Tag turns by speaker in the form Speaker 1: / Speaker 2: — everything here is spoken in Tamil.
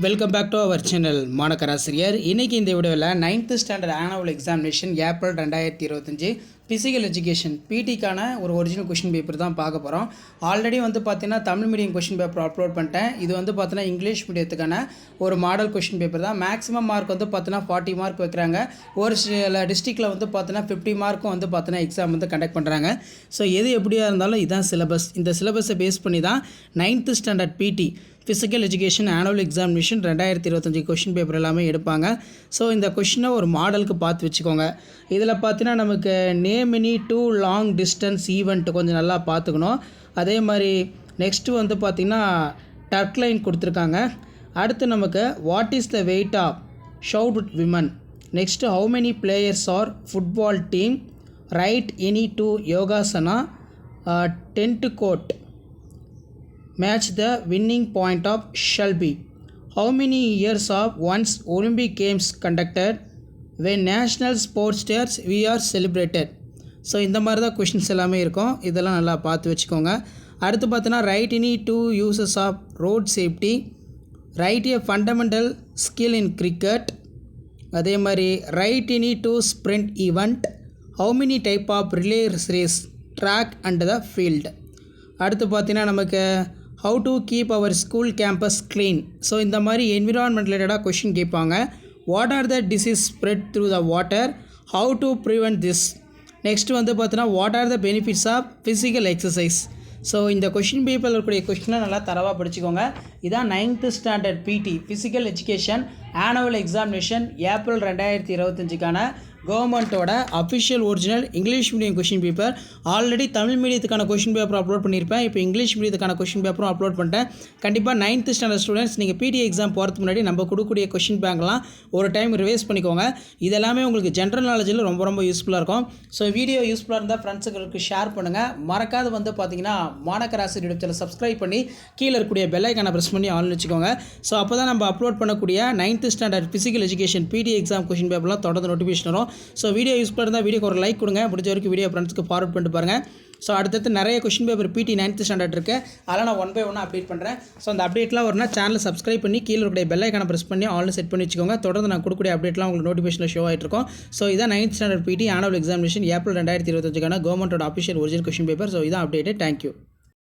Speaker 1: Welcome back to our channel மாணக்கராசிரியர். இன்றைக்கி இந்த வீடியோவில் 9th standard annual examination April 2025 physical education பிடிக்கான ஒரு ஒரிஜினல் கொஷின் பேப்பர் தான் பார்க்க போகிறோம். ஆல்ரெடி பார்த்தீங்கன்னா Tamil medium question paper upload பண்ணிட்டேன். இது பார்த்தீங்கன்னா இங்கிலீஷ் மீடியத்துக்கான ஒரு மாடல் கொஷின் பேப்பர் தான். மேக்ஸிமம் மார்க் பார்த்தீங்கன்னா 40 மார்க் வைக்கிறாங்க. ஒரு சில டிஸ்ட்ரிக்டில் பார்த்தீங்கன்னா 50 மார்க்கும் பார்த்தீங்கன்னா எக்ஸாம் கண்டக்ட் பண்ணுறாங்க. ஸோ எது எப்படியாக இருந்தாலும் இதுதான் சிலபஸ். இந்த சிலபஸை பேஸ் பண்ணி தான் 9th standard PT physical education annual examination 2025 question paper எல்லாமே எடுப்பாங்க. ஸோ இந்த கொஷினை ஒரு மாடலுக்கு பார்த்து வச்சுக்கோங்க. இதில் பார்த்தீங்கன்னா நமக்கு name any 2 long distance event கொஞ்சம் நல்லா பார்த்துக்கணும். அதே மாதிரி நெக்ஸ்ட்டு பார்த்திங்கன்னா டர்க் லைன் கொடுத்துருக்காங்க. அடுத்து நமக்கு what is the weight of shot women. Next how many players are football team. Right any 2 yogasana. Tent code match the winning point of Shelby. How many years of once Olympic Games conducted when national sports stars we are celebrated. So இந்த மாதிரி தான் கொஷின்ஸ் எல்லாமே இருக்கும். இதெல்லாம் நல்லா பார்த்து வச்சுக்கோங்க. அடுத்து பார்த்தோன்னா right any 2 uses of road safety. Right a fundamental skill in cricket. அதே மாதிரி right any 2 sprint event. How many type of relay race track and the field. அடுத்து பார்த்தீங்கன்னா நமக்கு how to keep our school campus clean. So இந்த மாதிரி என்விரான்மெண்ட் ரிலேட்டடாக கொஷின் கேட்பாங்க. What are the disease spread through the water. How to prevent this. Next பார்த்தீங்கன்னா what are the benefits of physical exercise. So இந்த கொஷின் பேப்பரில் இருக்கக்கூடிய கொஷினை நல்லா தரவாக படிச்சுக்கோங்க. இதான் 9th standard PT physical education annual examination April 2025க்கான கவர்மெண்ட்டோட official original English medium question paper. Already Tamil மீடியத்துக்கான கொஷின் பேப்பர் அப்லோட் பண்ணியிருப்பேன். இப்போ இங்கிலீஷ் மீடியத்துக்கான கொஷின் பேப்பரும் அப்லோட் பண்ணிட்டேன். கண்டிப்பாக 9th ஸ்டாண்டர்ட் ஸ்டூடெண்ட்ஸ் நீங்கள் பிடி எக்ஸாம் போகிறதுக்கு முன்னாடி நம்ம கொடுக்கக்கூடிய கொஷின் பேங்க்லாம் ஒரு டைம் ரிவைஸ் பண்ணிக்கோங்க. இதெல்லாமே உங்களுக்கு ஜென்ரல் நாலேஜில் ரொம்ப ரொம்ப யூஸ்ஃபுல்லாக இருக்கும். ஸோ வீடியோ யூஸ்ஃபுல்லாக இருந்தால் ஃப்ரெண்ட்ஸுங்களுக்கு ஷேர் பண்ணுங்கள். மறக்காது பார்த்தீங்கன்னா மாணக்கராசி யூடியூப் சேனல் சப்ஸ்கிரைப் பண்ணி கீழே இருக்கக்கூடிய பெல் ஐக்கானை ப்ரெஸ் பண்ணி ஆன் வச்சுக்கோங்க. ஸோ அப்போ தான் நம்ம அப்லோட் பண்ணக்கூடிய 9th ஸ்டாண்டர்ட் ஃபிசிக்கல் எஜுகேஷன் பிடி எக்ஸாம் கொஷின் பேப்பர்லாம் தொடர்ந்து நோட்டிஃபிகேஷன் வரும். ஸோ வீடியோ யூஸ்ஃபுல்லாக இருந்தால் வீடியோக்கு ஒரு லைக் கொடுங்க. முடிஞ்ச வரைக்கும் வீடியோ ஃப்ரெண்ட்ஸ்க்கு ஃபார்வர்ட் பண்ணிட்டு பாருங்கள். ஸோ அடுத்தடுத்து நிறைய கொஷின் பேப்பர் பிடி 9th ஸ்டாண்டர்ட் இருக்குது. அதெல்லாம் நான் 1 by 1 அப்டேட் பண்ணுறேன். ஸோ அந்த அப்டேட்லாம் வரும்னா சேனலை சப்ஸ்கிரைப் பண்ணி கீழே இருக்கக்கூடிய பெல் ஐக்கானை ப்ரெஸ் பண்ணி ஆல்ரெடி செட் பண்ணி வச்சுக்கோங்க. தொடர்ந்து நான் கொடுக்கக்கூடிய அப்டேட்லாம் உங்களுக்கு நோட்டிஃபிகேஷனில் ஷோ ஆகிட்டு இருக்கும். ஸோ இதான் 9th ஸ்டாண்டர்ட் பிடி ஆனுவல் எக்ஸாமினேஷன் ஏப்ரல் 2025க்கான கவர்மெண்ட்டோட official original question paper. So இதான் அப்டேட்டு. தேங்க்யூ.